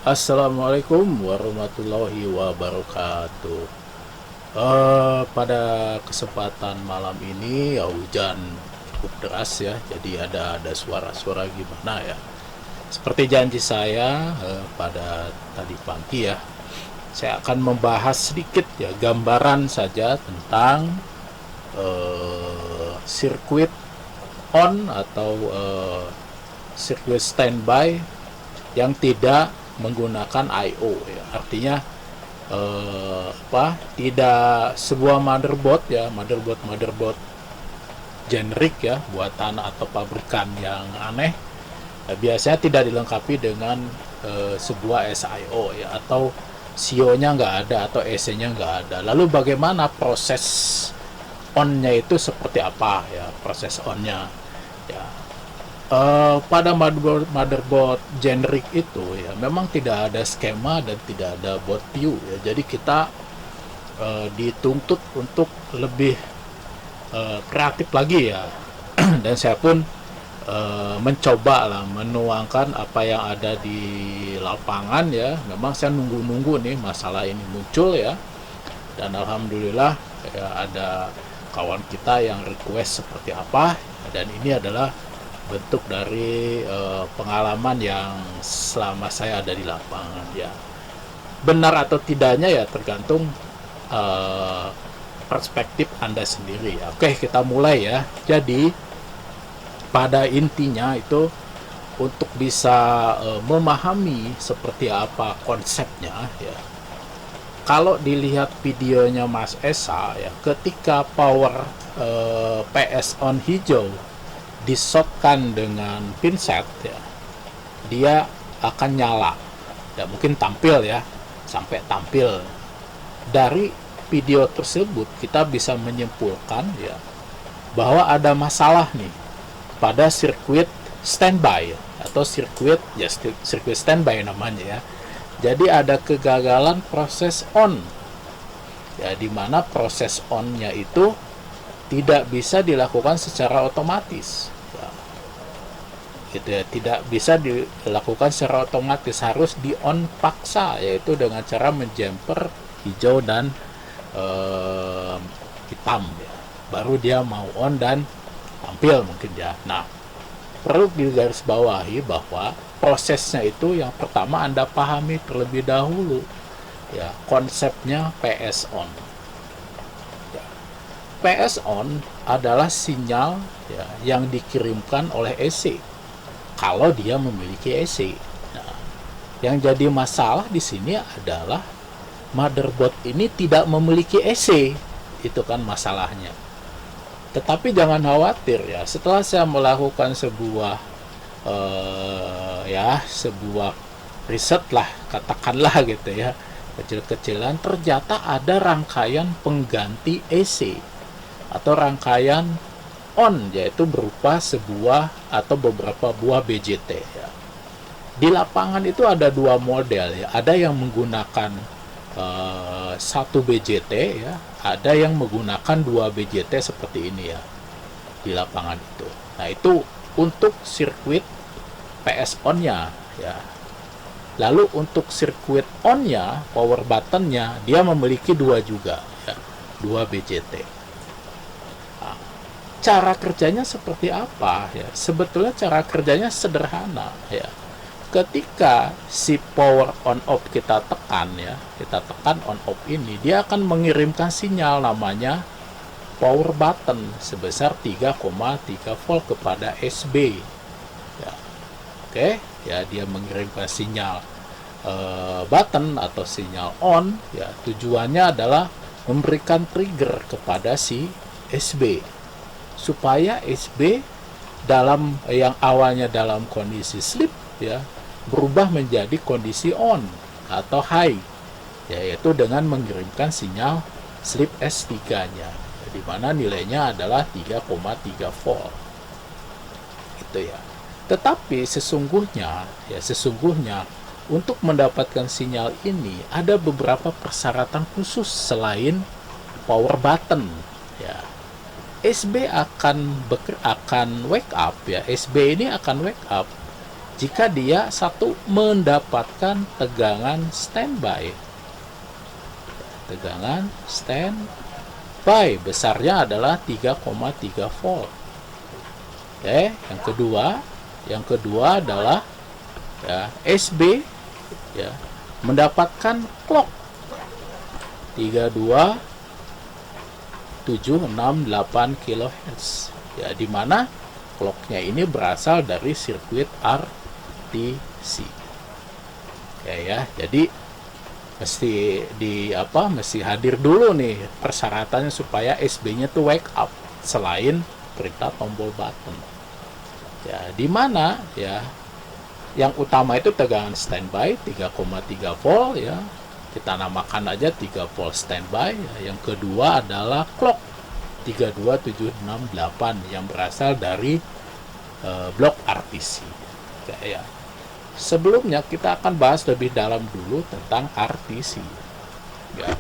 Assalamualaikum warahmatullahi wabarakatuh. Pada kesempatan malam ini ya hujan cukup deras ya, jadi ada suara-suara gimana ya. Seperti janji saya pada tadi pagi ya, saya akan membahas sedikit ya gambaran saja tentang sirkuit on atau sirkuit standby yang tidak menggunakan I/O ya. Artinya tidak sebuah motherboard ya, motherboard generik ya, buatan atau pabrikan yang aneh biasanya tidak dilengkapi dengan sebuah SIO ya, atau SIO-nya nggak ada atau EC-nya nggak ada. Lalu bagaimana proses on-nya itu seperti apa ya, proses on-nya ya. Pada motherboard generic itu ya memang tidak ada skema dan tidak ada board view ya, jadi kita dituntut untuk lebih kreatif lagi ya. Dan saya pun mencoba lah menuangkan apa yang ada di lapangan ya. Memang saya nunggu-nunggu nih masalah ini muncul ya, dan alhamdulillah ya, ada kawan kita yang request seperti apa, dan ini adalah bentuk dari pengalaman yang selama saya ada di lapangan ya. Benar atau tidaknya ya tergantung perspektif Anda sendiri ya. Oke, kita mulai ya. Jadi pada intinya itu untuk bisa memahami seperti apa konsepnya ya. Kalau dilihat videonya Mas Esa ya, ketika power PS on hijau disotkan dengan pinset ya, dia akan nyala ya, mungkin tampil ya, sampai tampil. Dari video tersebut kita bisa menyimpulkan ya bahwa ada masalah nih pada sirkuit standby atau sirkuit standby namanya ya. Jadi ada kegagalan proses on ya, dimana proses on-nya itu tidak bisa dilakukan secara otomatis ya. Gitu ya, tidak bisa dilakukan secara otomatis, harus di on paksa, yaitu dengan cara menjumper hijau dan hitam ya, baru dia mau on dan tampil mungkin ya. Nah, perlu digarisbawahi bahwa prosesnya itu yang pertama Anda pahami terlebih dahulu ya, konsepnya PS on. PS on adalah sinyal ya, yang dikirimkan oleh EC kalau dia memiliki EC. Nah, yang jadi masalah di sini adalah motherboard ini tidak memiliki EC, itu kan masalahnya. Tetapi jangan khawatir ya, setelah saya melakukan sebuah sebuah riset lah katakanlah gitu ya, kecil-kecilan, ternyata ada rangkaian pengganti EC atau rangkaian on, yaitu berupa sebuah atau beberapa buah BJT ya. Di lapangan itu ada dua model ya, ada yang menggunakan satu BJT ya, ada yang menggunakan dua BJT seperti ini ya di lapangan itu. Nah, itu untuk sirkuit PS on-nya ya. Lalu untuk sirkuit on-nya, power button-nya, dia memiliki dua juga ya, dua BJT. Cara kerjanya seperti apa ya? Sebetulnya cara kerjanya sederhana ya. Ketika si power on off kita tekan ya, kita tekan on off ini, dia akan mengirimkan sinyal namanya power button sebesar 3,3 volt kepada SB ya. Oke ya, dia mengirimkan sinyal button atau sinyal on ya, tujuannya adalah memberikan trigger kepada si SB supaya SB dalam yang awalnya dalam kondisi sleep ya, berubah menjadi kondisi on atau high, yaitu dengan mengirimkan sinyal sleep S3-nya, di mana nilainya adalah 3,3 volt. Itu ya. Tetapi sesungguhnya untuk mendapatkan sinyal ini ada beberapa persyaratan khusus selain power button ya. SB akan wake up ya, SB ini akan wake up jika dia satu mendapatkan tegangan standby. Tegangan standby besarnya adalah 3,3 volt. Oke, yang kedua adalah ya, SB ya mendapatkan clock 32768 kHz ya, di mana clocknya ini berasal dari sirkuit RTC ya, jadi mesti hadir dulu nih persyaratannya supaya SB-nya tuh wake up selain perintah tombol button ya, di mana ya yang utama itu tegangan standby 3,3 volt ya, kita namakan aja 3 volt standby ya. Yang kedua adalah clock 32768 yang berasal dari blok RTC ya. Sebelumnya kita akan bahas lebih dalam dulu tentang RTC ya.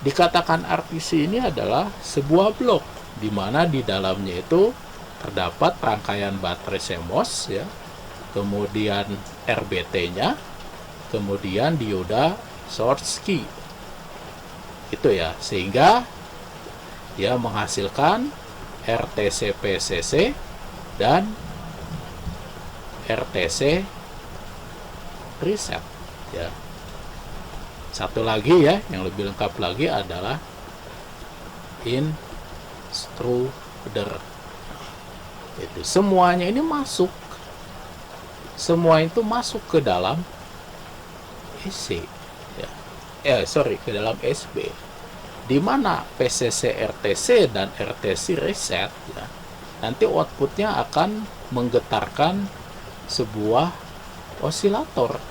Dikatakan RTC ini adalah sebuah blok di mana di dalamnya itu terdapat rangkaian baterai CMOS ya, kemudian RBT-nya, kemudian dioda Schottky itu ya, sehingga dia menghasilkan RTC-PCC dan RTC reset ya. Satu lagi ya yang lebih lengkap lagi adalah intruder. Itu semuanya ini masuk, semua itu masuk ke dalam EC ya. Ke dalam SB, di mana PCC RTC dan RTC reset ya, nanti outputnya akan menggetarkan sebuah osilator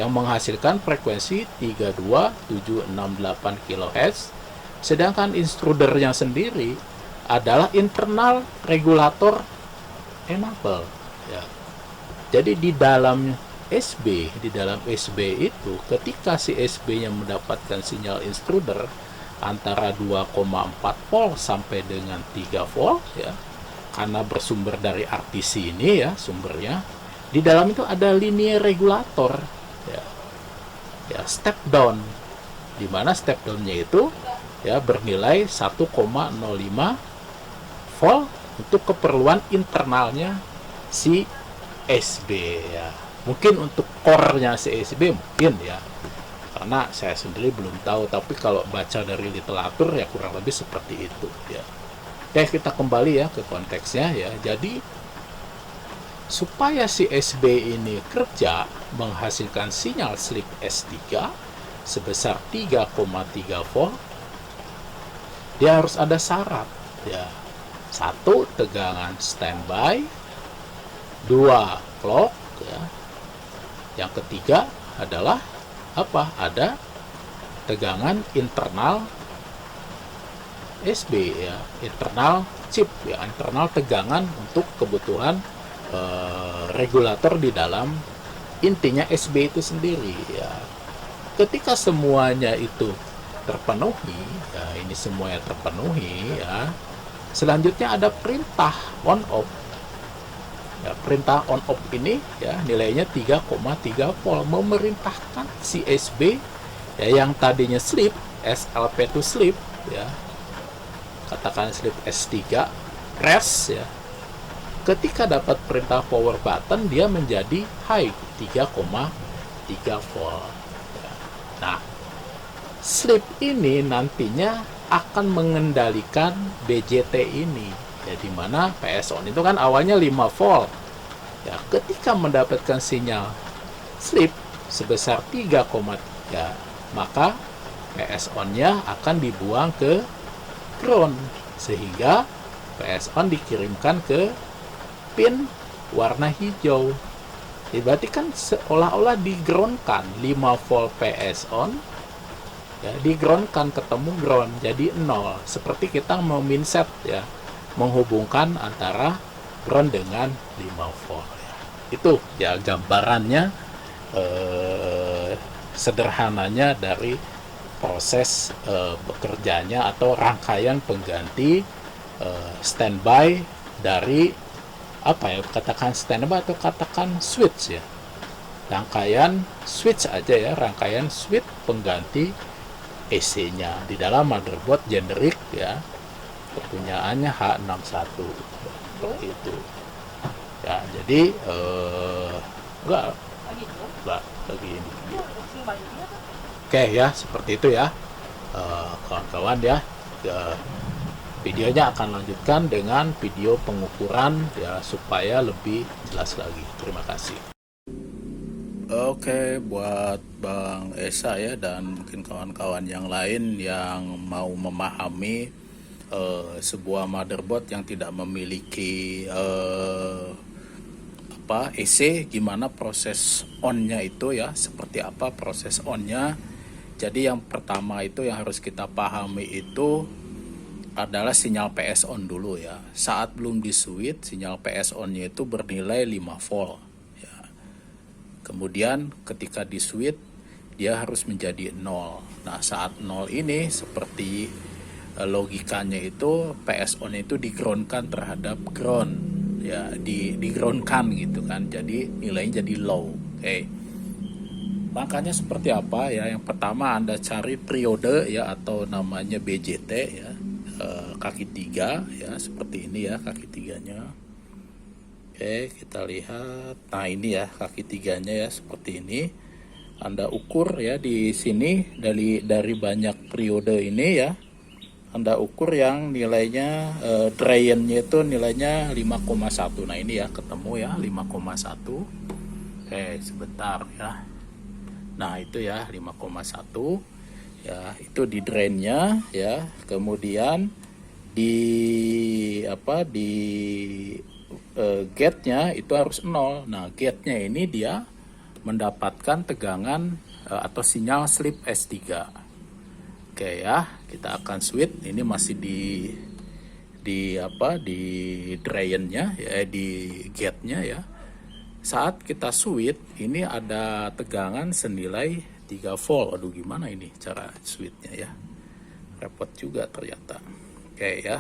yang menghasilkan frekuensi 32768 kHz, sedangkan intrudernya sendiri adalah internal regulator enable ya. Jadi di dalam SB itu ketika si SB-nya mendapatkan sinyal intruder antara 2,4 volt sampai dengan 3 volt ya, karena bersumber dari RTC ini ya sumbernya, di dalam itu ada linear regulator ya, step down, di mana step down-nya itu ya bernilai 1,05 volt untuk keperluan internalnya si SB ya. Mungkin untuk core-nya si SB mungkin ya, karena saya sendiri belum tahu, tapi kalau baca dari literatur ya kurang lebih seperti itu ya. Oke, kita kembali ya ke konteksnya ya. Jadi supaya si SB ini kerja menghasilkan sinyal slip S3 sebesar 3,3 volt, dia harus ada syarat ya. 1. Tegangan standby, 2. Clock ya. Yang ketiga adalah apa? Ada tegangan internal SB ya, internal chip ya, internal tegangan untuk kebutuhan regulator di dalam intinya SB itu sendiri ya. Ketika semuanya itu terpenuhi ya, ini semuanya terpenuhi ya, selanjutnya ada perintah on off ya. Perintah on off ini ya nilainya 3,3 volt, memerintahkan si SB ya yang tadinya sleep, SLP to sleep ya, katakan sleep S3 rest ya, ketika dapat perintah power button dia menjadi high 3,3 volt ya. Nah, sleep ini nantinya akan mengendalikan BJT ini ya, dimana PS on itu kan awalnya 5 volt ya, ketika mendapatkan sinyal sleep sebesar 3,3 maka PS on nya akan dibuang ke ground, sehingga PS on dikirimkan ke pin warna hijau. Ya, berarti kan seolah-olah di-ground-kan 5 volt PS on ya, di-ground-kan ketemu ground jadi 0, seperti kita mau min-set ya, menghubungkan antara ground dengan 5 volt ya. Itu ya gambarannya sederhananya dari proses bekerjanya atau rangkaian pengganti standby dari apa ya, katakan standby atau katakan switch ya, rangkaian switch aja ya, rangkaian switch pengganti EC-nya di dalam motherboard generik ya, kepunyaannya H61 seperti itu ya. Jadi enggak lagi ini. Oke ya, seperti itu ya kawan-kawan ya. Videonya akan lanjutkan dengan video pengukuran ya, supaya lebih jelas lagi. Terima kasih. Oke, buat Bang Esa ya, dan mungkin kawan-kawan yang lain yang mau memahami sebuah motherboard yang tidak memiliki EC, gimana proses on-nya itu ya, seperti apa proses on-nya. Jadi yang pertama itu yang harus kita pahami itu adalah sinyal PS on dulu ya. Saat belum di switch, sinyal PS on-nya itu bernilai 5 volt ya. Kemudian ketika di switch dia harus menjadi 0. Nah, saat 0 ini seperti logikanya itu PS on itu di-ground-kan terhadap ground ya, di-ground-kan gitu kan. Jadi nilainya jadi low. Oke. Makanya seperti apa ya? Yang pertama Anda cari periode ya, atau namanya BJT ya, kaki 3 ya, seperti ini ya kaki 3-nya. Oke, kita lihat. Nah, ini ya kaki 3-nya ya, seperti ini. Anda ukur ya di sini dari banyak periode ini ya. Anda ukur yang nilainya drain-nya itu nilainya 5,1. Nah, ini ya ketemu ya 5,1. Oke, sebentar ya. Nah, itu ya 5,1 ya, itu di drainnya ya. Kemudian di gate-nya itu harus 0. Nah, gate-nya ini dia mendapatkan tegangan atau sinyal slip S3. Oke ya, kita akan switch. Ini masih di drain-nya ya, di gate-nya ya. Saat kita switch, ini ada tegangan senilai 3 volt. Aduh, gimana ini cara switch-nya ya? Repot juga ternyata. Oke ya.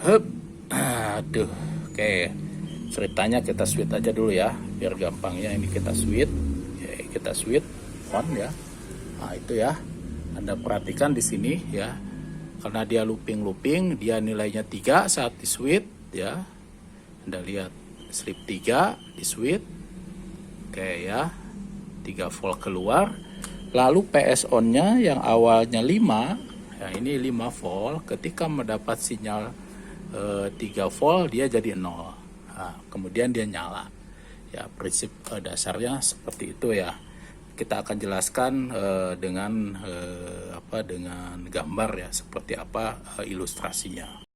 Hup. Aduh. Oke. Ceritanya kita switch aja dulu ya, biar gampangnya. Ini kita switch. Oke, kita switch on ya. Nah, itu ya. Anda perhatikan di sini ya. Karena dia looping, dia nilainya 3 saat di switch ya. Anda lihat slip 3 di switch. Oke ya, 3 volt keluar. Lalu PS on-nya yang awalnya 5 ya, ini 5 volt. Ketika mendapat sinyal 3 volt, dia jadi 0. Nah, kemudian dia nyala ya. Prinsip dasarnya seperti itu ya. Kita akan jelaskan dengan gambar ya, seperti apa ilustrasinya.